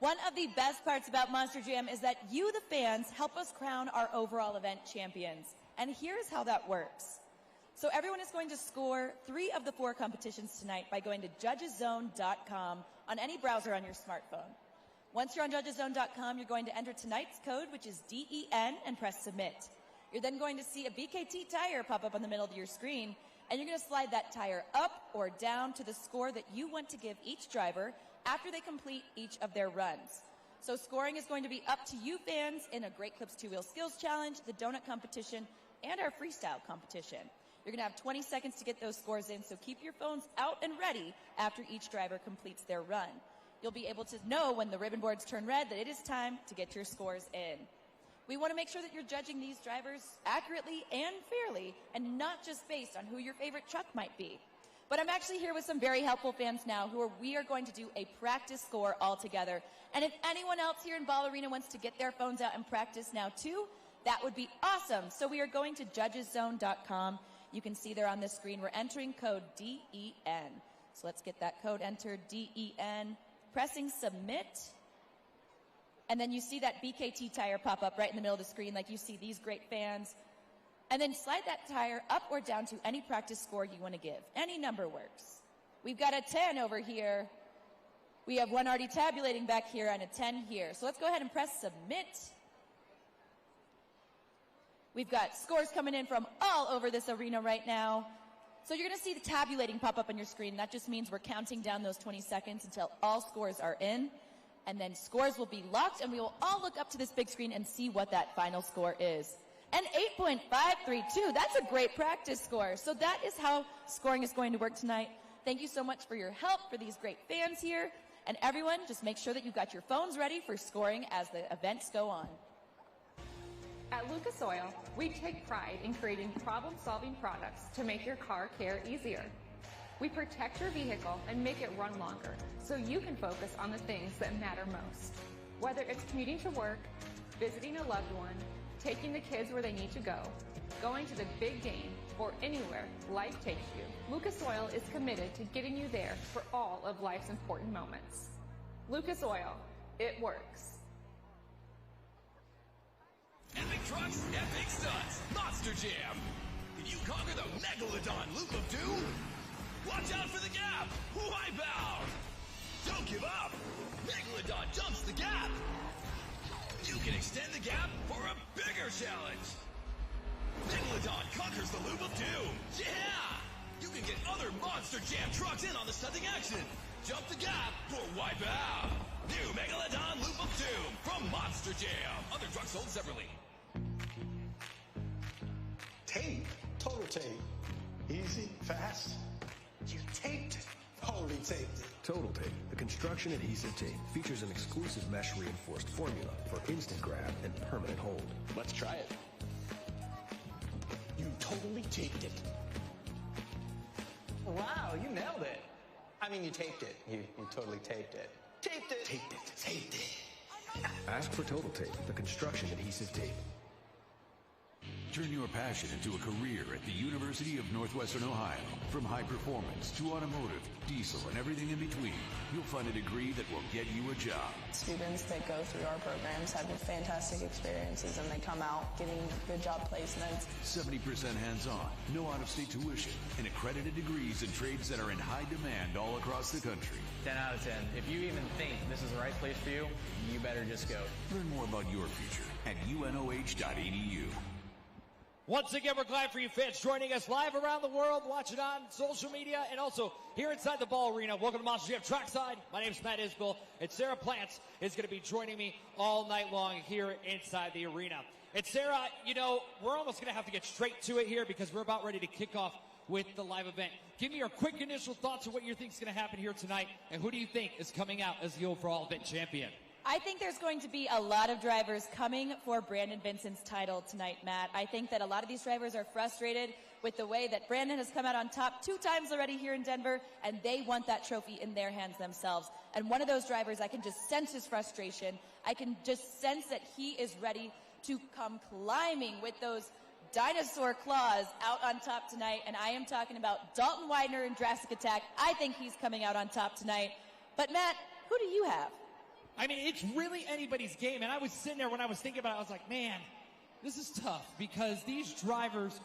One of the best parts about Monster Jam is that you, the fans, help us crown our overall event champions. And here's how that works. So everyone is going to score 3 of the 4 competitions tonight by going to judgeszone.com on any browser on your smartphone. Once you're on judgeszone.com, you're going to enter tonight's code, which is DEN, and press submit. You're then going to see a BKT tire pop up on the middle of your screen, and you're going to slide that tire up or down to the score that you want to give each driver after they complete each of their runs. So scoring is going to be up to you fans in a Great Clips Two-Wheel Skills Challenge, the Donut Competition, and our Freestyle Competition. You're going to have 20 seconds to get those scores in, so keep your phones out and ready after each driver completes their run. You'll be able to know when the ribbon boards turn red that it is time to get your scores in. We want to make sure that you're judging these drivers accurately and fairly, and not just based on who your favorite truck might be. But I'm actually here with some very helpful fans now we are going to do a practice score all together. And if anyone else here in Ball Arena wants to get their phones out and practice now too, that would be awesome. So we are going to judgeszone.com. You can see there on this screen, we're entering code DEN. So let's get that code entered, DEN, pressing submit. And then you see that BKT tire pop up right in the middle of the screen like you see these great fans. And then slide that tire up or down to any practice score you want to give. Any number works. We've got a 10 over here. We have one already tabulating back here and a 10 here. So let's go ahead and press submit. We've got scores coming in from all over this arena right now. So you're going to see the tabulating pop up on your screen. That just means we're counting down those 20 seconds until all scores are in. And then scores will be locked, and we will all look up to this big screen and see what that final score is. And 8.532, that's a great practice score. So that is how scoring is going to work tonight. Thank you so much for your help, for these great fans here. And everyone, just make sure that you've got your phones ready for scoring as the events go on. At Lucas Oil, we take pride in creating problem-solving products to make your car care easier. We protect your vehicle and make it run longer so you can focus on the things that matter most. Whether it's commuting to work, visiting a loved one, taking the kids where they need to go, going to the big game, or anywhere life takes you, Lucas Oil is committed to getting you there for all of life's important moments. Lucas Oil, it works. Epic trucks, epic stunts, Monster Jam. Can you conquer the Megalodon loop of doom? Watch out for the gap, wipeout. Don't give up. Megalodon jumps the gap. You can extend the gap for a bigger challenge. Megalodon conquers the loop of doom. Yeah! You can get other Monster Jam trucks in on the stunting action. Jump the gap or wipe out. New Megalodon Loop of Doom from Monster Jam. Other trucks sold separately. Tape? Total tape. Easy, fast. You taped it. Holy taped it. Total Tape, the construction adhesive tape, features an exclusive mesh reinforced formula for instant grab and permanent hold. Let's try it. You totally taped it. Wow, you nailed it. I mean, you taped it. You totally taped it. Taped it. Taped it. Taped it. Ask for Total Tape, the construction adhesive tape. Turn your passion into a career at the University of Northwestern Ohio. From high performance to automotive, diesel, and everything in between, you'll find a degree that will get you a job. Students that go through our programs have fantastic experiences and they come out getting good job placements. 70% hands-on, no out-of-state tuition, and accredited degrees in trades that are in high demand all across the country. 10 out of 10. If you even think this is the right place for you, you better just go. Learn more about your future at unoh.edu. Once again, we're glad for you fans joining us live around the world, watching on social media, and also here inside the ball arena. Welcome to Monster Jam Trackside. My name is Matt Isbell, and Sarah Plants is going to be joining me all night long here inside the arena. And Sarah, you know, we're almost going to have to get straight to it here because we're about ready to kick off with the live event. Give me your quick initial thoughts of what you think is going to happen here tonight, and who do you think is coming out as the overall event champion? I think there's going to be a lot of drivers coming for Brandon Vinson's title tonight, Matt. I think that a lot of these drivers are frustrated with the way that Brandon has come out on top 2 times already here in Denver, and they want that trophy in their hands themselves. And one of those drivers, I can just sense his frustration. I can just sense that he is ready to come climbing with those dinosaur claws out on top tonight, and I am talking about Dalton Widener in Jurassic Attack. I think he's coming out on top tonight. But Matt, who do you have? I mean, it's really anybody's game, and I was sitting there when I was thinking about it, I was like, man, this is tough because these drivers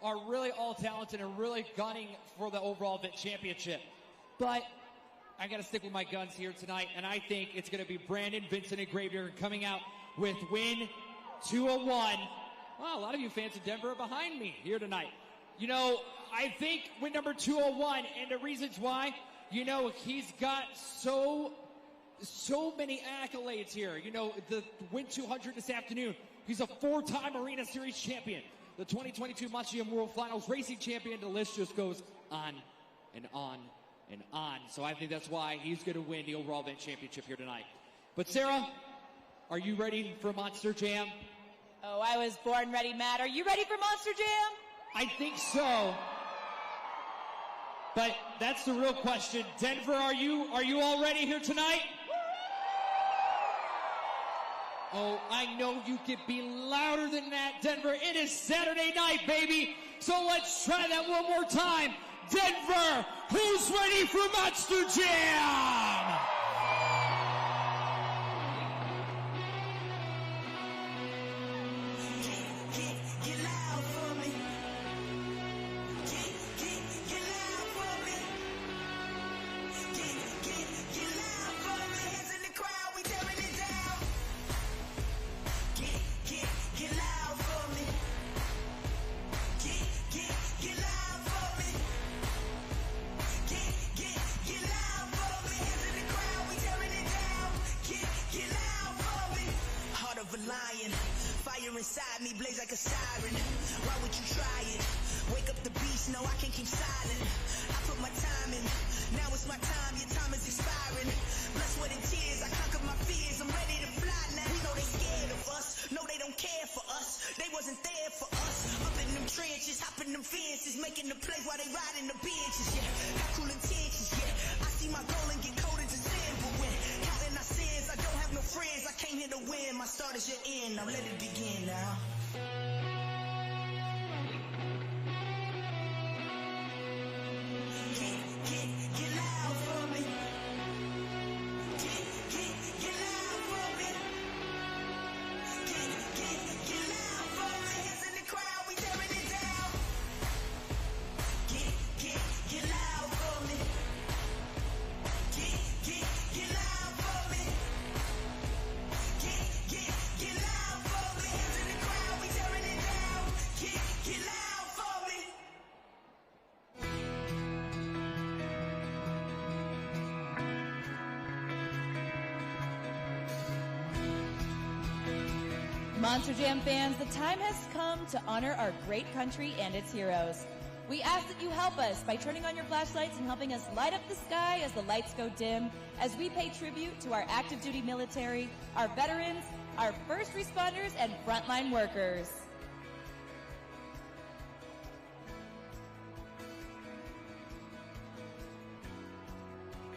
are really all talented and really gunning for the overall event championship. But I got to stick with my guns here tonight, and I think it's going to be Brandon Vinson and Gravedigger coming out with win 201. Well, a lot of you fans of Denver are behind me here tonight. You know, I think win number 201, and the reasons why, you know, he's got so many accolades here. You know, the win 200 this afternoon. He's a 4-time Arena Series champion, the 2022 Monster Jam World Finals racing champion. The list just goes on and on and on. So I think that's why he's going to win the overall event championship here tonight. But Sarah, are you ready for Monster Jam? Oh, I was born ready, Matt. Are you ready for Monster Jam? I think so. But that's the real question. Denver, are you all ready here tonight? Oh, I know you could be louder than that, Denver. It is Saturday night, baby. So let's try that one more time. Denver, who's ready for Monster Jam? Inside me blaze like a siren. Why would you try it? Wake up the beast, no I can't keep silent. I put my time in, now it's my time, your time is expiring. Blood, sweat and tears, I conquered my fears, I'm ready to fly now. We know they scared of us, no they don't care for us. They wasn't there for us, up in them trenches, hopping them fences, making the plays while they riding the benches, yeah. Got cool intentions, yeah. I see my goal and get cold into sin, but when counting our sins, I don't have no friends, I came here to win. My start is your end, now let it begin now. Get loud for me. Get loud for me. Get loud for me. Hands in the crowd, we tearing it down. Get loud for me. Get loud for me. Get loud for me. Hands in the crowd, we tearing it Monster Jam fans, the time has come to honor our great country and its heroes. We ask that you help us by turning on your flashlights and helping us light up the sky as the lights go dim, as we pay tribute to our active duty military, our veterans, our first responders, and frontline workers.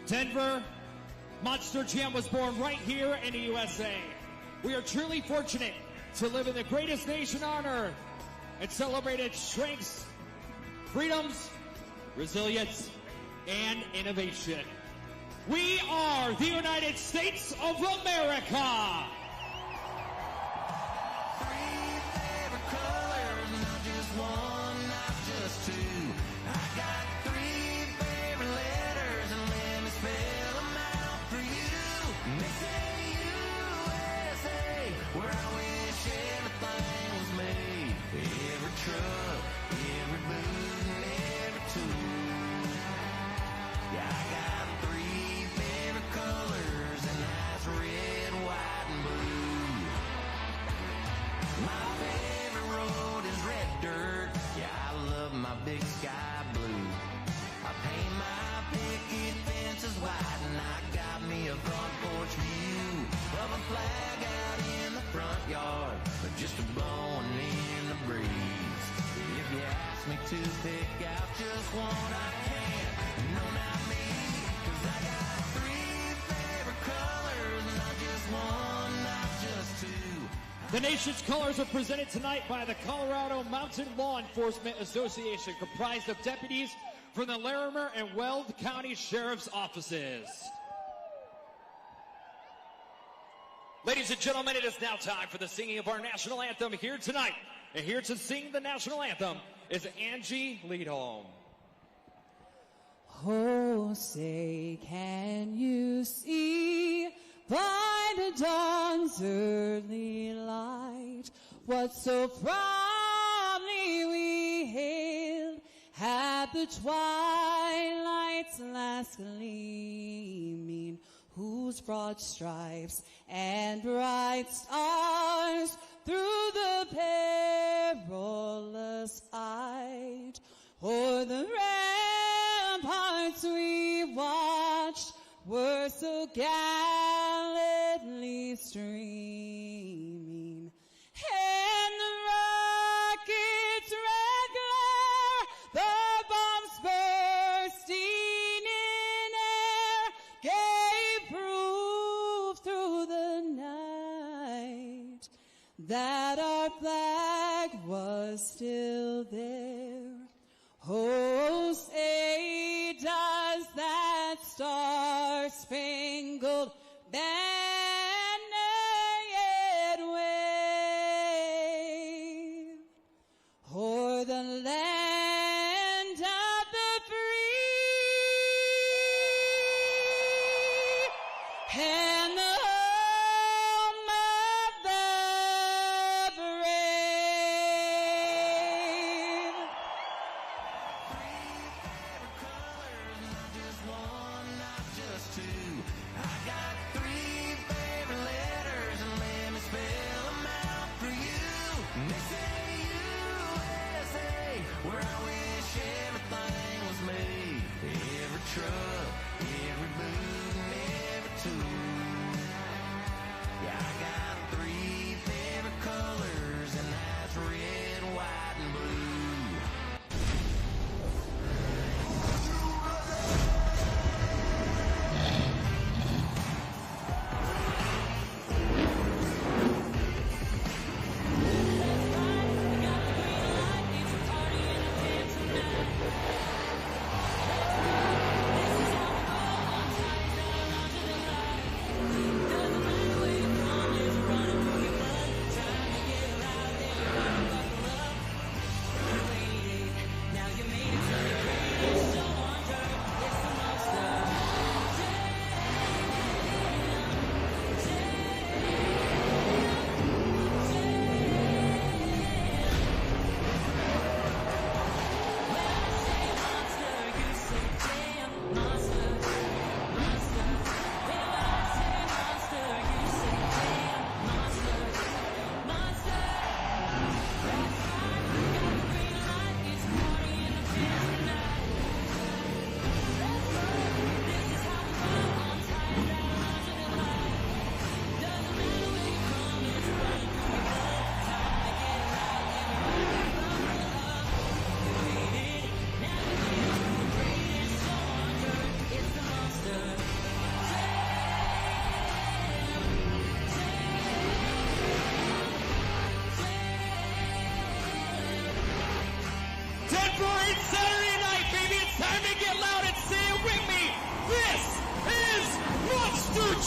Denver, Monster Jam was born right here in the USA. We are truly fortunate to live in the greatest nation on earth and celebrate its strengths, freedoms, resilience, and innovation. We are the United States of America. Three favorite colors, not just one, not just two. I got three favorite letters, and let me spell them out for you. They say USA, where I wish everything was made. Every truck, every boot, and every tool. Yeah, I got three favorite colors, and that's red, white, and blue. My favorite road is red dirt. Yeah, I love my big sky blue. I paint my picket fences white, and I got me a front porch view of a flag out in the front yard, but just a blowing in the breeze. If you ask me to pick out just one, I can't. No, not me, 'cause I got three favorite colors, not just one, not just two. The nation's colors are presented tonight by the Colorado Mountain Law Enforcement Association, comprised of deputies from the Larimer and Weld County Sheriff's Offices. Ladies and gentlemen, it is now time for the singing of our national anthem here tonight. And here to sing the national anthem is Angie Leadholm. Oh, say, can you see by the dawn's early light what so proudly we hailed at the twilight's last gleaming, whose broad stripes and bright stars through the perilous fight o'er the ramparts we watched were so gallantly streaming, and the rocket's red glare, the bombs bursting in air, gave proof through the night that our flag was still there. Oh, say does that star-spangled banner yet wave o'er the land of the free and the home of the brave? I got three favorite letters, and let me spell them out for you. They say USA,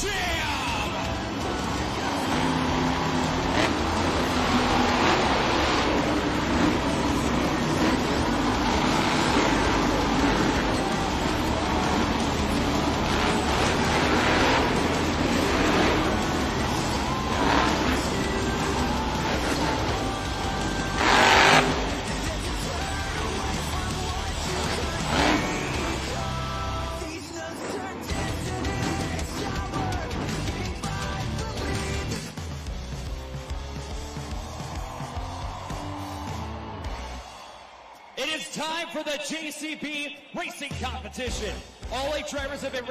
Jam! It is time for the JCB Racing Competition. All 8 drivers have been